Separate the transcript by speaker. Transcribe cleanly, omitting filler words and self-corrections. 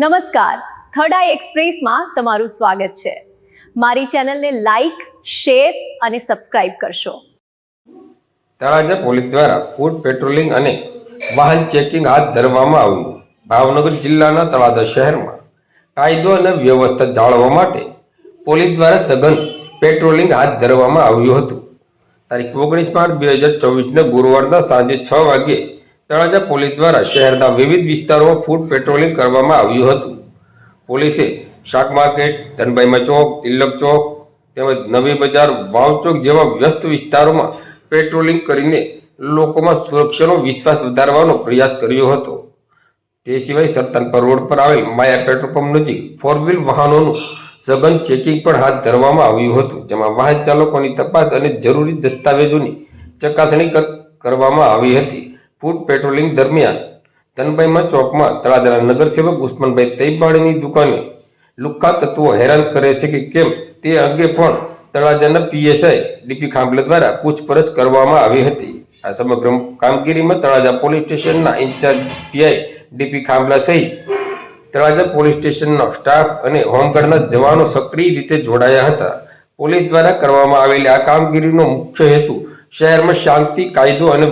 Speaker 1: નમસ્કાર, થર્ડ આઈ એક્સપ્રેસમાં તમારું સ્વાગત છે। મારી ચેનલને લાઈક, શેર અને સબસ્ક્રાઇબ કરશો।
Speaker 2: તળાજા પોલીસ દ્વારા ફૂડ પેટ્રોલિંગ અને વાહન ચેકિંગ હાથ ધરવામાં આવ્યું। ભાવનગર જિલ્લાના તળાજા શહેરમાં કાયદો અને વ્યવસ્થા જાળવવા માટે પોલીસ દ્વારા સઘન પેટ્રોલિંગ હાથ ધરવામાં આવ્યું હતું। તારીખ 19 માર્ચ 2024 ગુરુવારના સાંજે 6 વાગ્યે તળાજા પોલીસ દ્વારા શહેરના વિવિધ વિસ્તારોમાં ફૂડ પેટ્રોલિંગ કરવામાં આવ્યું હતું। પોલીસે શાક માર્કેટ, ધનભાઈમાં ચોક, તિલક ચોક તેમજ નવી બજાર, વાવ ચોક જેવા વ્યસ્ત વિસ્તારોમાં પેટ્રોલિંગ કરીને લોકોમાં સુરક્ષાનો વિશ્વાસ વધારવાનો પ્રયાસ કર્યો હતો। તે સિવાય સરતાનપર રોડ પર આવેલ માયા પેટ્રોલ પંપ નજીક 4 વ્હીલ વાહનોનું સઘન ચેકિંગ પણ હાથ ધરવામાં આવ્યું હતું, જેમાં વાહન ચાલકોની તપાસ અને જરૂરી દસ્તાવેજોની ચકાસણી કરવામાં આવી હતી। ફૂડ પેટ્રોલિંગ દરમિયાન ધનભાઈમાં ચોકમાં તળાજાના નગરસેવક ઉસ્માનભાઈ તૈયબાણીની દુકાને લુખ્ખા તત્વો હેરાન કરે છે કે કેમ તે અંગે પણ તળાજાના પીએસઆઈ ડીપી ખાંભલા દ્વારા પૂછપરછ કરવામાં આવી હતી। આ સમગ્ર કામગીરીમાં તળાજા પોલીસ સ્ટેશનના ઇન્ચાર્જ પીઆઈ ડીપી ખાંભલા સહિત તળાજા પોલીસ સ્ટેશનનો સ્ટાફ અને હોમગાર્ડના જવાનો સક્રિય રીતે જોડાયા હતા। પોલીસ દ્વારા કરવામાં આવેલી આ કામગીરીનો મુખ્ય હેતુ શહેરમાં શાંતિ, કાયદો અને